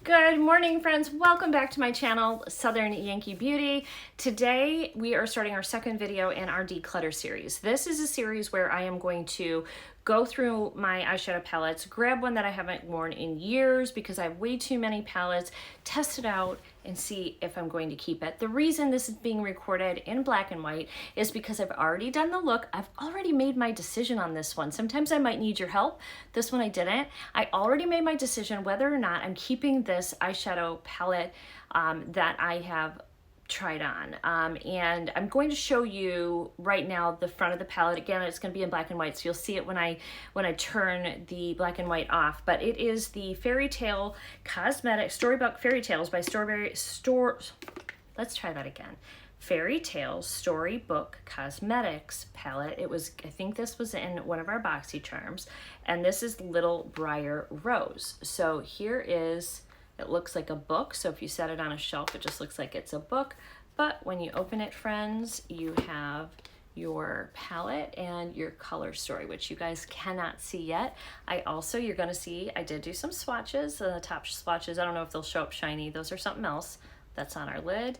Good morning, friends. Welcome back to my channel, Southern Yankee Beauty. Today, we are starting our second video in our declutter series. This is a series where I am going to go through my eyeshadow palettes, grab one that I haven't worn in years because I have way too many palettes, test it out, and see if I'm going to keep it. The reason this is being recorded in black and white is because I've already done the look. I've already made my decision on this one. Sometimes I might need your help. This one I didn't. I already made my decision whether or not I'm keeping this eyeshadow palette that I have tried on, and I'm going to show you right now the front of the palette. Again, it's going to be in black and white, so you'll see it when I turn the black and white off. But it is the Fairy Tale Cosmetic Storybook Fairy Tales by let's try that again. Fairy Tale Storybook Cosmetics palette. It was, I think this was in one of our boxy charms, and this is Little Briar Rose. So here is, it looks like a book, so if you set it on a shelf, it just looks like it's a book. But when you open it, friends, you have your palette and your color story, which you guys cannot see yet. You're gonna see, I did do some swatches, the top swatches. I don't know if they'll show up shiny. Those are something else that's on our lid.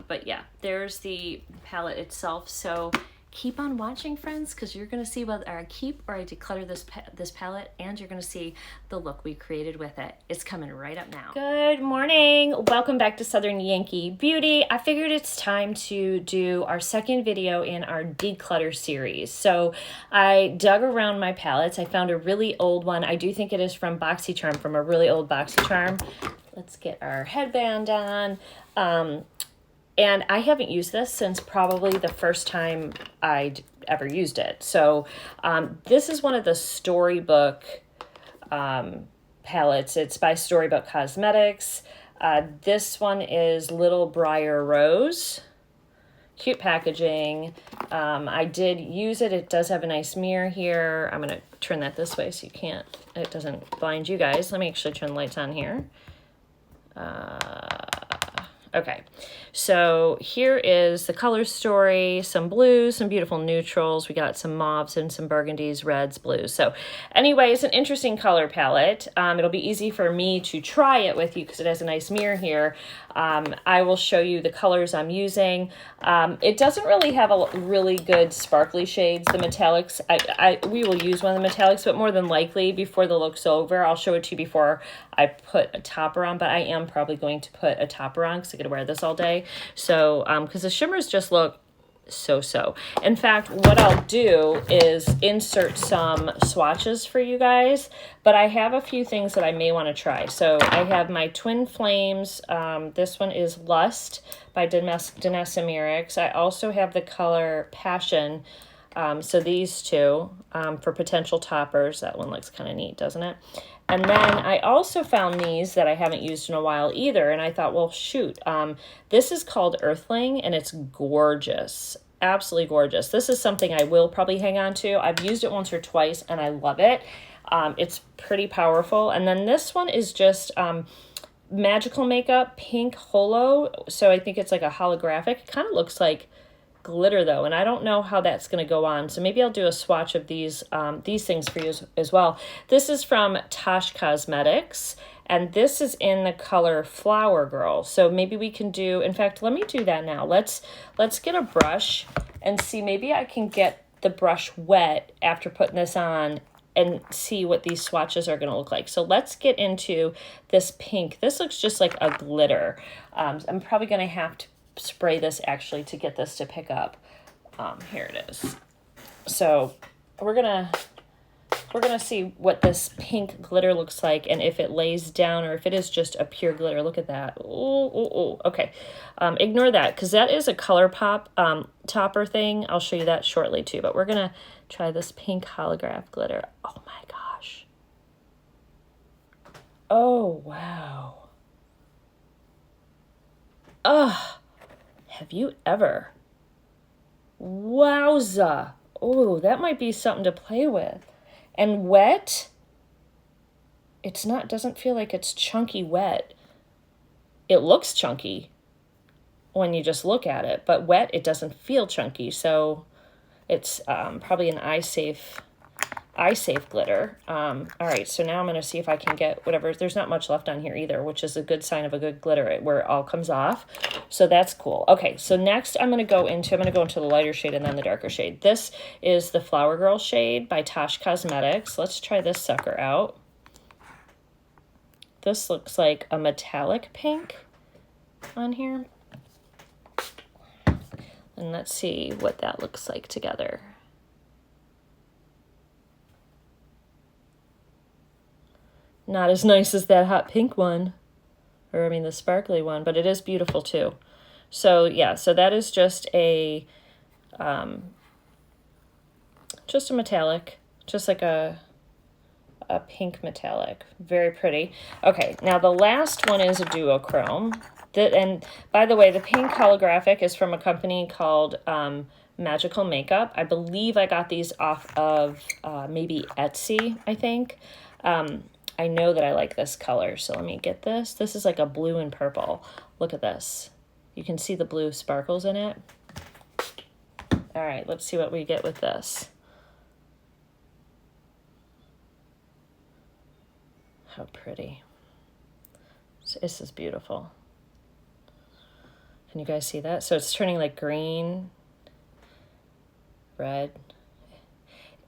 But yeah, there's the palette itself. So keep on watching, friends, because you're going to see whether I keep or I declutter this palette, and you're going to see the look we created with it. It's coming right up now. Good morning. Welcome back to Southern Yankee Beauty. I figured it's time to do our second video in our declutter series. So I dug around my palettes. I found a really old one. I do think it is from Boxy Charm, from a really old Boxy Charm. Let's get our headband on. And I haven't used this since probably the first time I'd ever used it. So this is one of the Storybook palettes. It's by Storybook Cosmetics. This one is Little Briar Rose. Cute packaging. I did use it. It does have a nice mirror here. I'm going to turn that this way so it doesn't blind you guys. Let me actually turn the lights on here. Okay, so here is the color story, some blues, some beautiful neutrals. We got some mauves and some burgundies, reds, blues. So anyway, it's an interesting color palette. It'll be easy for me to try it with you because it has a nice mirror here. I will show you the colors I'm using. It doesn't really have a really good sparkly shades. The metallics, we will use one of the metallics, but more than likely before the look's over, I'll show it to you before I put a topper on, but I am probably going to put a topper on because I get to wear this all day. So, because the shimmers just look so. In fact, what I'll do is insert some swatches for you guys, but I have a few things that I may want to try. So I have my Twin Flames. This one is Lust by Danessa Myricks. I also have the color Passion. So these two for potential toppers. That one looks kind of neat, doesn't it? And then I also found these that I haven't used in a while either, and I thought, well, shoot. This is called Earthling, and it's gorgeous. Absolutely gorgeous. This is something I will probably hang on to. I've used it once or twice, and I love it. It's pretty powerful. And then this one is just Magical Makeup Pink Holo. So I think it's like a holographic. It kind of looks like glitter though, and I don't know how that's going to go on, so maybe I'll do a swatch of these things for you as well. This is from Tosh Cosmetics, and this is in the color Flower Girl. So maybe we can do, in fact, let me do that now. Let's get a brush and see, maybe I can get the brush wet after putting this on and see what these swatches are going to look like. So let's get into this pink. This looks just like a glitter. I'm probably going to have to spray this actually to get this to pick up. Here it is. So we're gonna see what this pink glitter looks like, and if it lays down or if it is just a pure glitter. Look at that. Oh, okay. Ignore that because that is a colourpop topper thing. I'll show you that shortly too, but we're gonna try this pink holograph glitter. Oh my gosh. Oh wow. Ugh. Have you ever? Wowza. Oh, that might be something to play with. And wet? It's not, doesn't feel like it's chunky wet. It looks chunky when you just look at it, but wet, it doesn't feel chunky. So it's probably an eye safe eye safe glitter. All right, so now I'm going to see if I can get whatever. There's not much left on here either, which is a good sign of a good glitter where it all comes off. So that's cool. Okay, so next I'm going to go into the lighter shade and then the darker shade. This is the Flower Girl shade by Tosh Cosmetics. Let's try this sucker out. This looks like a metallic pink on here. And let's see what that looks like together. Not as nice as that hot pink one, or I mean the sparkly one, but it is beautiful too. So yeah, so that is just a metallic, just like a pink metallic. Very pretty. Okay, now the last one is a duochrome. And by the way, the pink holographic is from a company called Magical Makeup. I believe I got these off of maybe Etsy, I think. I know that I like this color, so let me get this. This is like a blue and purple. Look at this. You can see the blue sparkles in it. All right, let's see what we get with this. How pretty. This is beautiful. Can you guys see that? So it's turning like green, red.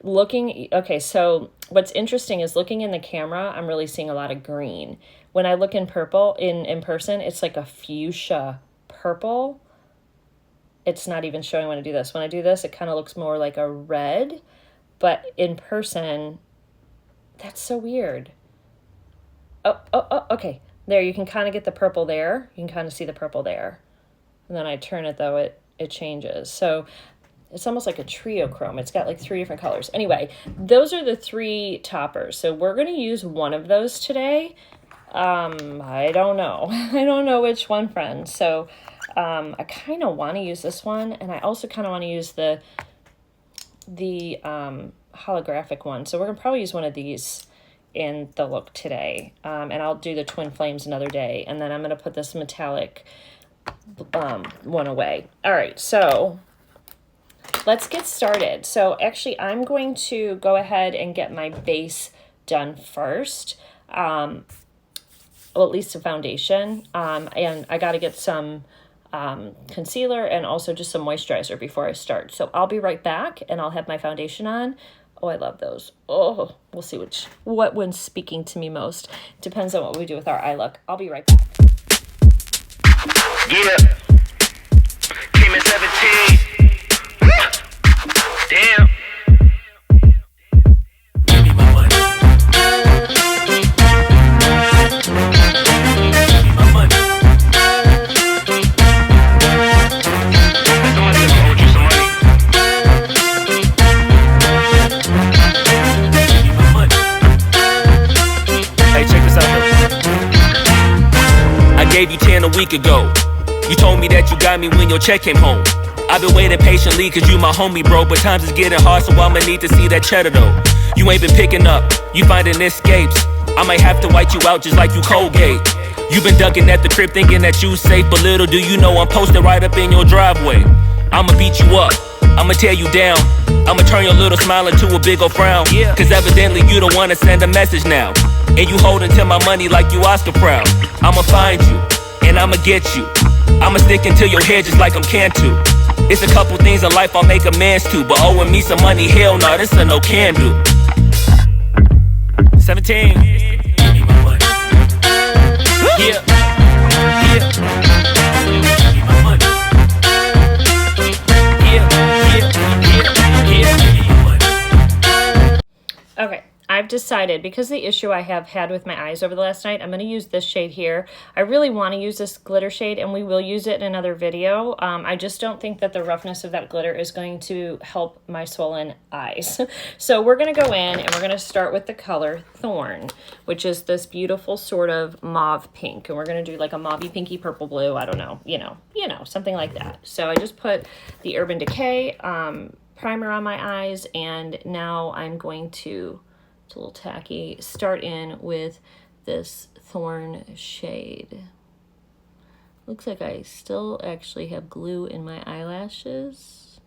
Okay, so what's interesting is looking in the camera, I'm really seeing a lot of green. When I look in purple, in person, it's like a fuchsia purple. It's not even showing when I do this. When I do this, it kind of looks more like a red, but in person, that's so weird. Oh, okay. There, you can kind of get the purple there. You can kind of see the purple there. And then I turn it, though, it changes. So it's almost like a trio chrome. It's got like 3 different colors. Anyway, those are the 3 toppers. So we're going to use one of those today. I don't know. I don't know which one, friends. So I kind of want to use this one. And I also kind of want to use the holographic one. So we're going to probably use one of these in the look today. And I'll do the Twin Flames another day. And then I'm going to put this metallic one away. All right, so let's get started. So actually, I'm going to go ahead and get my base done first. Well, at least a foundation. And I got to get some concealer and also just some moisturizer before I start. So I'll be right back and I'll have my foundation on. Oh, I love those. Oh, we'll see what one's speaking to me most. Depends on what we do with our eye look. I'll be right back. Yeah. Came in 17. Damn. Give me my money. Give me my money. Somebody ever owed you some money? Give me my money. Hey, check this out though. I gave you 10 a week ago. You told me that you got me when your check came home. I've been waiting patiently cause you my homie, bro. But times is getting hard, so I'ma need to see that cheddar though. You ain't been picking up, you finding escapes. I might have to white you out just like you Colgate. You been ducking at the crib thinking that you safe, but little do you know I'm posted right up in your driveway. I'ma beat you up, I'ma tear you down. I'ma turn your little smile into a big ol' frown. Cause evidently you don't wanna send a message now. And you holding to my money like you Oscar proud. I'ma find you, and I'ma get you. I'ma stick into your head just like I'm Cantu. It's a couple things in life I'll make amends to, but owing me some money, hell no, this a no can do. 17. Give me my money. Yeah. Yeah. Give me my money. Yeah. Give me my money. Okay, I've decided, because the issue I have had with my eyes over the last night, I'm going to use this shade here. I really want to use this glitter shade, and we will use it in another video. I just don't think that the roughness of that glitter is going to help my swollen eyes. So we're going to go in, and we're going to start with the color Thorn, which is this beautiful sort of mauve pink. And we're going to do like a mauvey pinky purple blue. I don't know, you know, something like that. So I just put the Urban Decay primer on my eyes, and now I'm going to, it's a little tacky, start in with this Thorn shade. Looks like I still actually have glue in my eyelashes.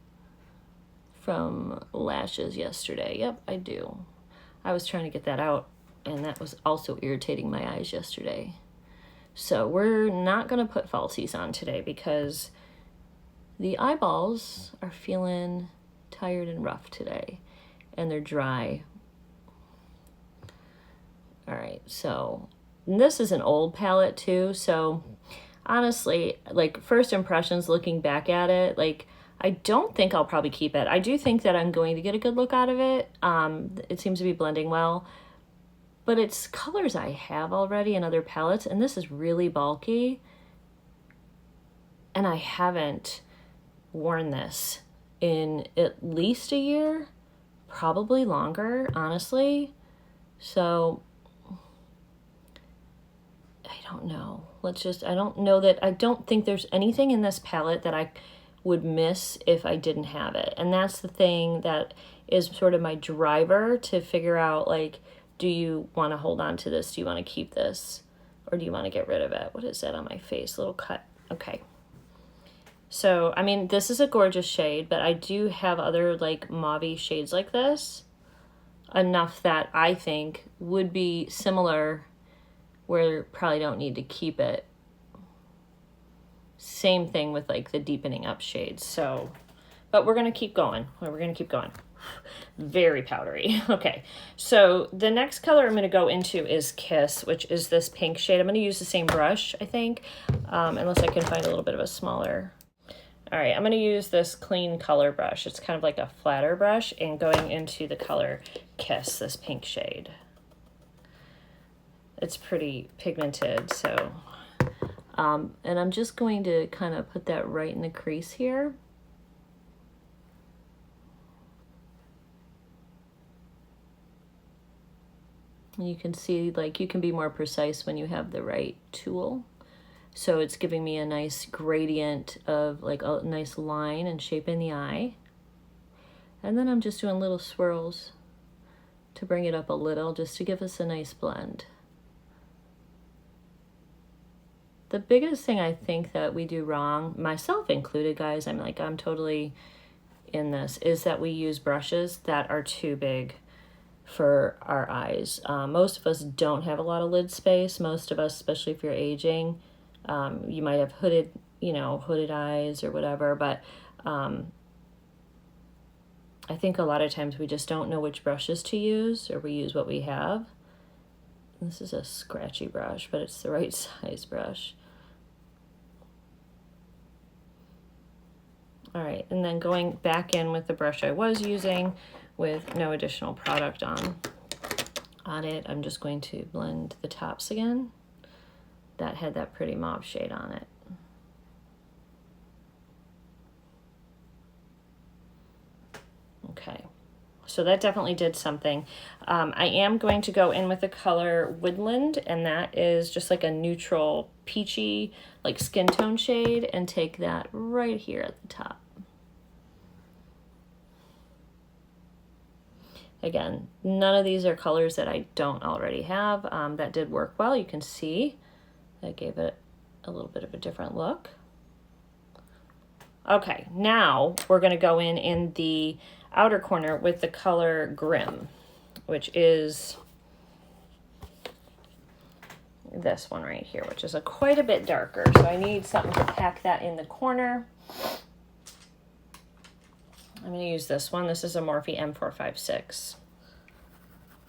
from lashes yesterday. Yep, I do. I was trying to get that out, and that was also irritating my eyes yesterday. So we're not going to put falsies on today because the eyeballs are feeling tired and rough today, and they're dry. All right, so this is an old palette too, so honestly, like first impressions looking back at it, like I don't think I'll probably keep it. I do think that I'm going to get a good look out of it. It seems to be blending well, but it's colors I have already in other palettes, and this is really bulky, and I haven't worn this in at least a year, probably longer, honestly. So I don't know. I don't think there's anything in this palette that I would miss if I didn't have it. And that's the thing that is sort of my driver to figure out, like, do you want to hold on to this? Do you want to keep this? Or do you want to get rid of it? What is that on my face? A little cut. Okay. So, I mean, this is a gorgeous shade, but I do have other, like, mauve-y shades like this. Enough that I think would be similar where probably don't need to keep it. Same thing with like the deepening up shades. So, but we're going to keep going. Very powdery. Okay. So the next color I'm going to go into is Kiss, which is this pink shade. I'm going to use the same brush, I think, unless I can find a little bit of a smaller. All right. I'm going to use this clean color brush. It's kind of like a flatter brush, and going into the color Kiss, this pink shade. It's pretty pigmented, so, and I'm just going to kind of put that right in the crease here. And you can see, like, you can be more precise when you have the right tool. So it's giving me a nice gradient of, like, a nice line and shape in the eye. And then I'm just doing little swirls to bring it up a little, just to give us a nice blend. The biggest thing I think that we do wrong, myself included, guys, I'm totally in this, is that we use brushes that are too big for our eyes. Most of us don't have a lot of lid space. Most of us, especially if you're aging, you might have hooded eyes or whatever, but I think a lot of times we just don't know which brushes to use, or we use what we have. This is a scratchy brush, but it's the right size brush. All right, and then going back in with the brush I was using with no additional product on it, I'm just going to blend the tops again. That had that pretty mauve shade on it. Okay, so that definitely did something. I am going to go in with the color Woodland, and that is just like a neutral peachy, like skin tone shade, and take that right here at the top. Again, none of these are colors that I don't already have. That did work well. You can see that gave it a little bit of a different look. Okay, now we're going to go in the outer corner with the color Grim, which is this one right here, which is quite a bit darker. So I need something to pack that in the corner. I'm going to use this one. This is a Morphe M456.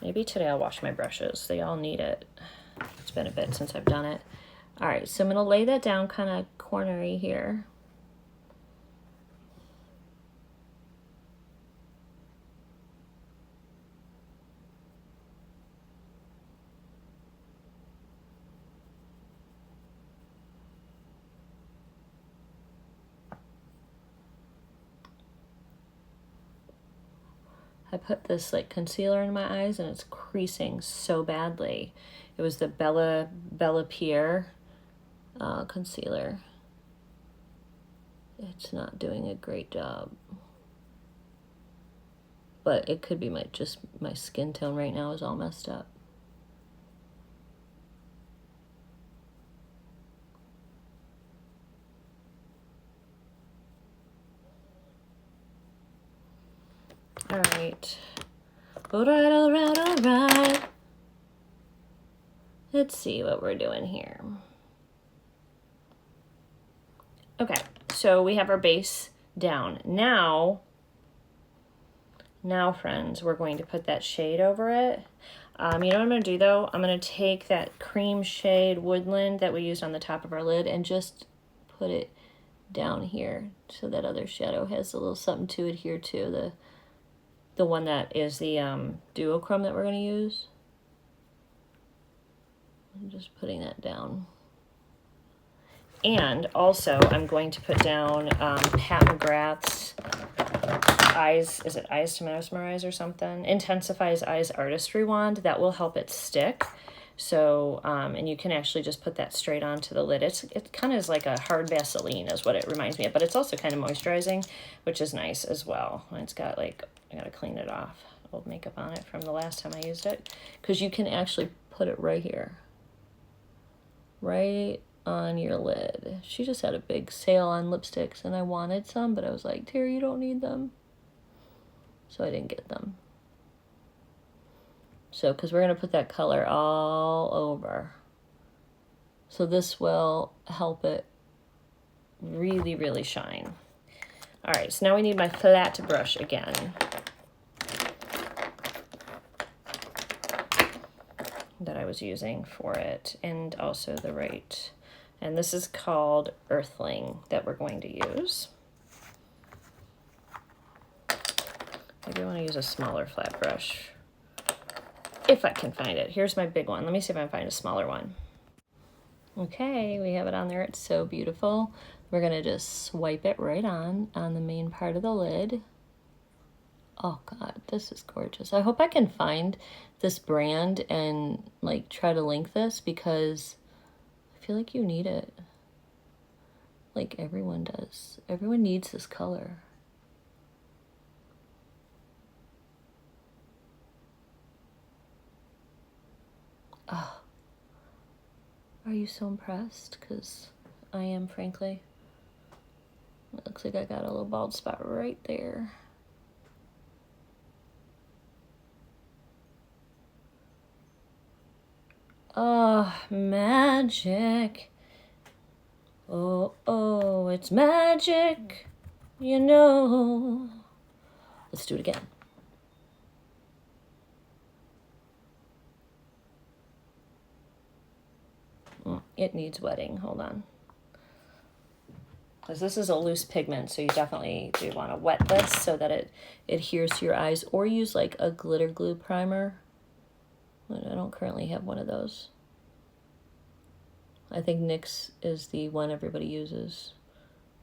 Maybe today I'll wash my brushes. They all need it. It's been a bit since I've done it. All right, so I'm going to lay that down kind of cornery here. I put this like concealer in my eyes and it's creasing so badly. It was the Bella Pierre concealer. It's not doing a great job. But it could be my skin tone right now is all messed up. All right. All right, all right, all right. Let's see what we're doing here. Okay, so we have our base down. Now, friends, we're going to put that shade over it. You know what I'm going to do, though? I'm going to take that cream shade Woodland that we used on the top of our lid and just put it down here so that other shadow has a little something to adhere to. The one that is the duochrome that we're going to use. I'm just putting that down. And also, I'm going to put down Pat McGrath's Eyes, is it Eyes to Mesmerize or something? Intensifies Eyes Artistry Wand. That will help it stick. So, and you can actually just put that straight onto the lid. It kind of is like a hard Vaseline is what it reminds me of, but it's also kind of moisturizing, which is nice as well. And it's got like, I gotta clean it off, old makeup on it from the last time I used it, because you can actually put it right here. Right on your lid. She just had a big sale on lipsticks and I wanted some, but I was like, Terry, you don't need them. So I didn't get them. So, because we're going to put that color all over. So this will help it really, really shine. All right, so now we need my flat brush again. That I was using for it, and also the right, and this is called Earthling that we're going to use. Maybe I want to use a smaller flat brush if I can find it. Here's my big one. Let me see if I can find a smaller one. Okay, we have it on there. It's so beautiful. We're gonna just swipe it right on the main part of the lid. Oh God, this is gorgeous. I hope I can find this brand and like try to link this, because I feel like you need it. Like everyone does. Everyone needs this color. Oh, are you so impressed? Because I am, frankly. It looks like I got a little bald spot right there. Oh, magic. Oh, oh, it's magic. You know. Let's do it again. It needs wetting. Hold on. Because this is a loose pigment, so you definitely do want to wet this so that it adheres to your eyes, or use like a glitter glue primer. I don't currently have one of those. I think NYX is the one everybody uses,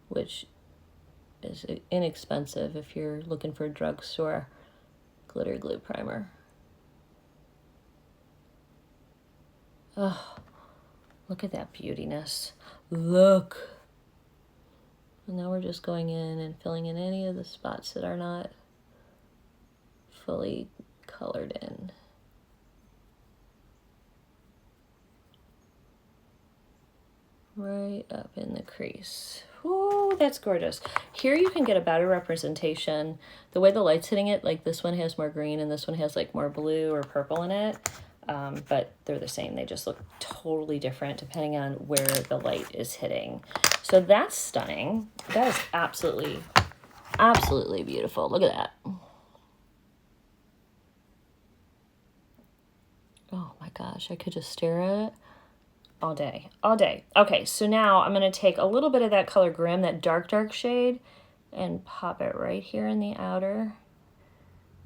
which is inexpensive if you're looking for a drugstore glitter glue primer. Oh, look at that beautiness. Look. And now we're just going in and filling in any of the spots that are not fully colored in. Right up in the crease. Ooh, that's gorgeous. Here you can get a better representation. The way the light's hitting it, like this one has more green and this one has like more blue or purple in it. But they're the same. They just look totally different depending on where the light is hitting. So that's stunning. That is absolutely, absolutely beautiful. Look at that. Oh my gosh, I could just stare at it all day, all day. Okay, so now I'm going to take a little bit of that color Grim, that dark, dark shade, and pop it right here in the outer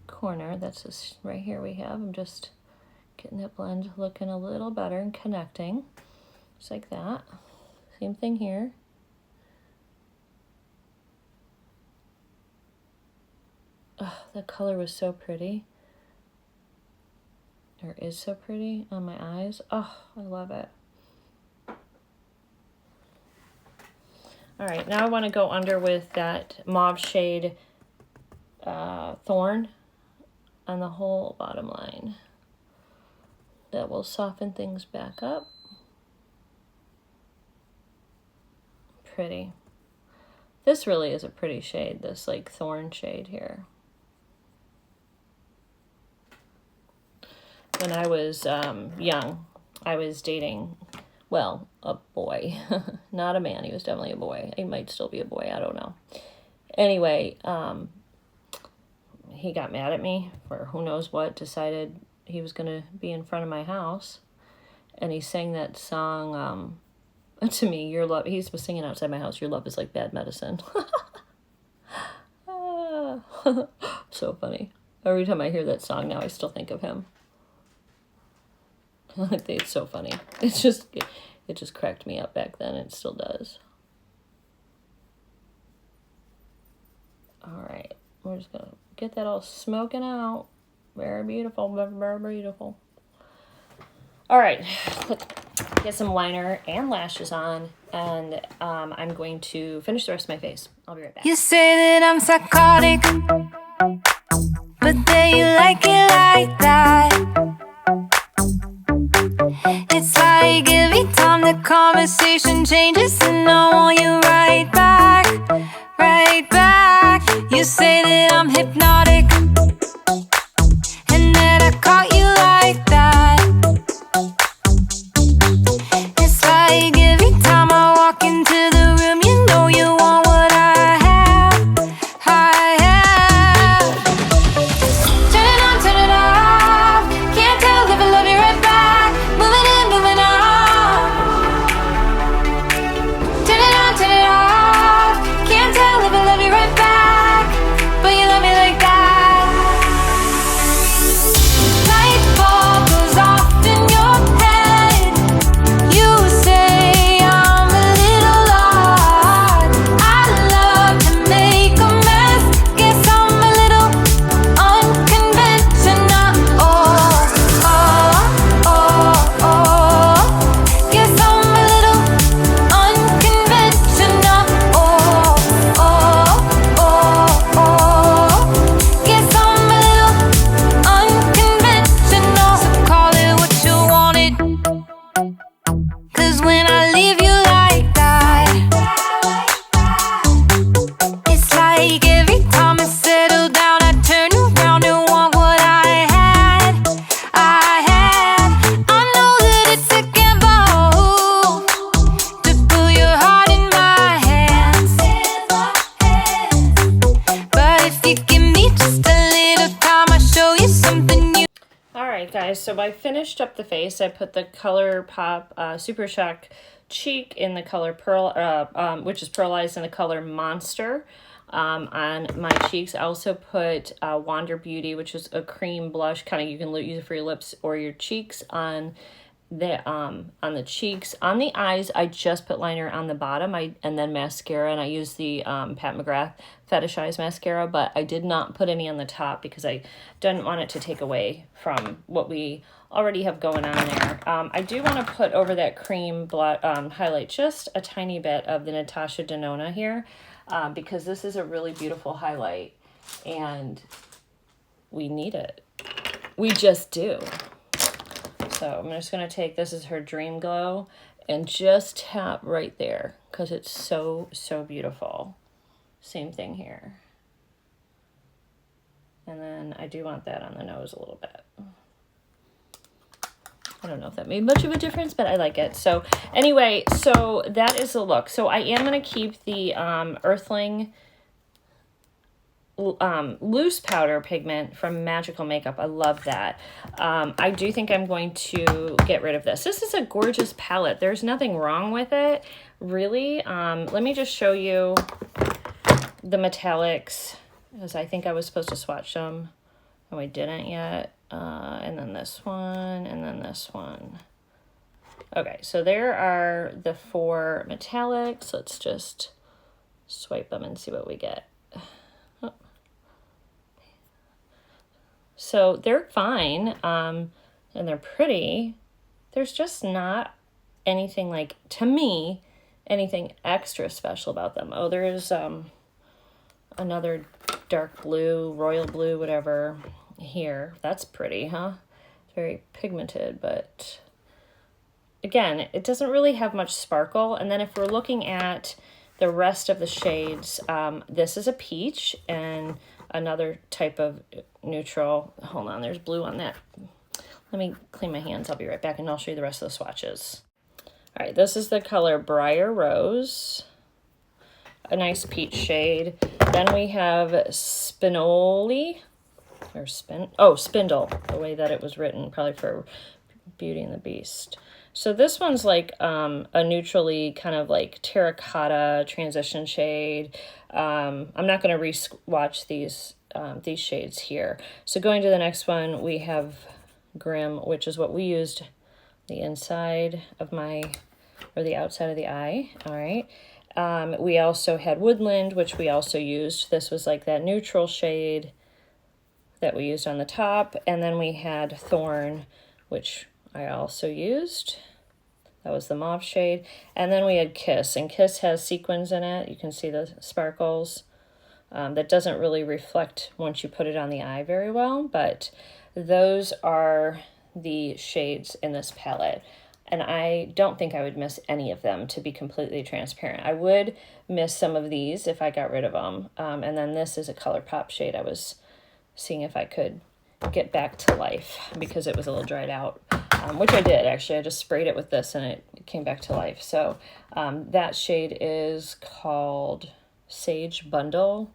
corner. That's just right here we have. I'm just getting that blend looking a little better and connecting. Just like that. Same thing here. Oh, that color was so pretty. Or is so pretty on my eyes. Oh, I love it. All right, now I want to go under with that mauve shade Thorn on the whole bottom line. That will soften things back up. Pretty. This really is a pretty shade, this like Thorn shade here. when I was young, I was dating, well, a boy, not a man. He was definitely a boy. He might still be a boy. I don't know. Anyway, he got mad at me for who knows what, decided he was going to be in front of my house. And he sang that song to me, Your Love. He was singing outside my house, Your Love is Like Bad Medicine. So funny. Every time I hear that song now, I still think of him. It's so funny. It just cracked me up back then. It still does. All right. We're just going to get that all smoking out. Very beautiful. Very, very beautiful. All right. Let's get some liner and lashes on. And I'm going to finish the rest of my face. I'll be right back. You say that I'm psychotic, but then you like it like that. It's like every time the conversation changes, and I want you right back, right back. You say that I'm hypnotic, and that I caught you like that. It's like every time I walk into the room, you know you want what I have, I have. Turn it on, turn it off. Can't tell if I love you right back. Moving in, moving on. Turn it on, turn it off. Can't tell if I love you right back, but you love me like that. Light bulb goes off in your head. You say I'm a little odd. I love to make a mess. Guess I'm a little unconventional. Oh, oh, oh, oh. Guess I'm a little unconventional. Oh, oh, oh, oh. Guess I'm a little unconventional. So call it what you wanted, 'cause when I leave you like that, it's like every time I settle down, I turn around and want what I had, I had. I know that it's a gamble to put your heart in my hands, but if you give me just a little time, I'll show you something new. All right, guys, so I finished up the face. I put the ColourPop Supershock cheek in the color Pearl, which is pearlized in the color Monster, on my cheeks. I also put Wander Beauty, which is a cream blush, kind of you can use it for your lips or your cheeks on the cheeks. On the eyes, I just put liner on the bottom, and then mascara, and I used the Pat McGrath Fetish Eyes mascara, but I did not put any on the top because I didn't want it to take away from what we already have going on there. I do want to put over that cream highlight just a tiny bit of the Natasha Denona here, because this is a really beautiful highlight, and we need it. We just do. So I'm just going to take, this is her Dream Glow, and just tap right there because it's so, so beautiful. Same thing here. And then I do want that on the nose a little bit. I don't know if that made much of a difference, but I like it. So anyway, so that is the look. So I am going to keep the Earthling loose powder pigment from Magical Makeup. I love that. I do think I'm going to get rid of this. This is a gorgeous palette. There's nothing wrong with it, really. Let me just show you the metallics, because I think I was supposed to swatch them. Oh, I didn't yet. And then this one, and then this one. Okay, so there are the 4 metallics. Let's just swipe them and see what we get. So they're fine, and they're pretty. There's just not anything, like, to me, anything extra special about them. Oh, there's another dark blue, royal blue, whatever, here. That's pretty, huh? Very pigmented, but again, it doesn't really have much sparkle. And then if we're looking at the rest of the shades, this is a peach and another type of neutral. Hold on, there's blue on that. Let me clean my hands. I'll be right back and I'll show you the rest of the swatches. All right, this is the color Briar Rose. A nice peach shade. Then we have Spinoli, or Spindle, the way that it was written, probably for Beauty and the Beast. So this one's like a neutrally kind of like terracotta transition shade. I'm not going to re-swatch these shades here. So going to the next one, we have Grim, which is what we used the inside of the outside of the eye. All right. We also had Woodland, which we also used. This was like that neutral shade that we used on the top. And then we had Thorn, which I also used. That was the mauve shade. And then we had Kiss, and Kiss has sequins in it. You can see the sparkles. That doesn't really reflect once you put it on the eye very well, but those are the shades in this palette. And I don't think I would miss any of them, to be completely transparent. I would miss some of these if I got rid of them. And then this is a ColourPop shade. I was seeing if I could get back to life because it was a little dried out, which I did actually. I just sprayed it with this and it came back to life. So that shade is called Sage Bundle.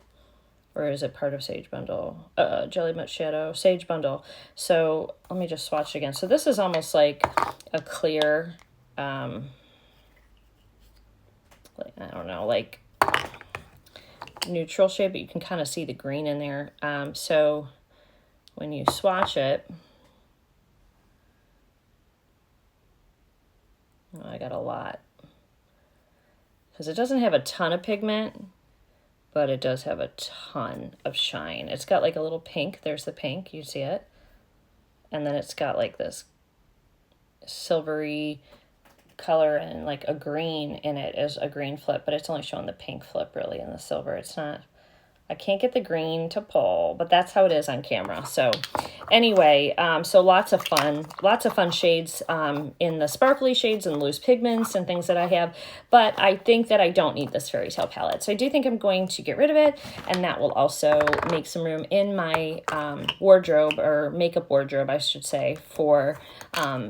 Or is it part of Sage Bundle? Jelly Much Shadow, Sage Bundle. So let me just swatch again. So this is almost like a clear, I don't know, like neutral shade, but you can kind of see the green in there. So when you swatch it, oh, I got a lot. Because it doesn't have a ton of pigment, but it does have a ton of shine. It's got like a little pink. There's the pink, you see it. And then it's got like this silvery color and like a green in it as a green flip, but it's only showing the pink flip really in the silver. It's not, I can't get the green to pull, but that's how it is on camera. So anyway, so lots of fun shades in the sparkly shades and loose pigments and things that I have. But I think that I don't need this fairy tale palette. So I do think I'm going to get rid of it. And that will also make some room in my wardrobe, or makeup wardrobe, I should say, for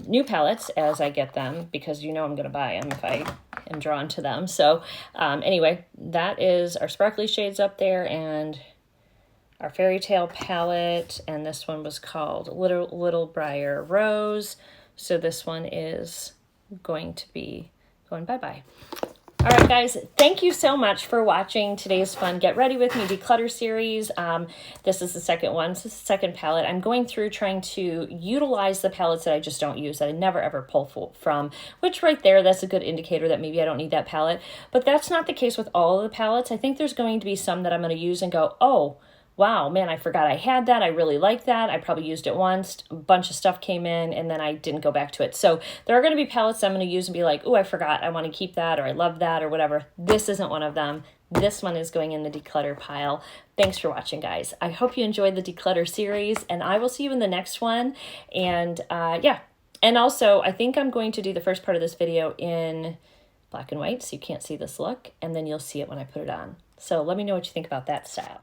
new palettes as I get them, because you know I'm going to buy them if I am drawn to them. So anyway, that is our sparkly shades up there, and our fairy tale palette, and this one was called Little Briar Rose. So this one is going to be going bye-bye. All right, guys, thank you so much for watching today's fun Get Ready With Me declutter series. This is the second one. This is the second palette. I'm going through trying to utilize the palettes that I just don't use, that I never ever pull from, which right there, that's a good indicator that maybe I don't need that palette. But that's not the case with all of the palettes. I think there's going to be some that I'm going to use and go, oh, wow, man, I forgot I had that. I really like that. I probably used it once. A bunch of stuff came in, and then I didn't go back to it. So there are going to be palettes I'm going to use and be like, oh, I forgot. I want to keep that, or I love that, or whatever. This isn't one of them. This one is going in the declutter pile. Thanks for watching, guys. I hope you enjoyed the declutter series, and I will see you in the next one. And yeah, and also I think I'm going to do the first part of this video in black and white, so you can't see this look, and then you'll see it when I put it on. So let me know what you think about that style.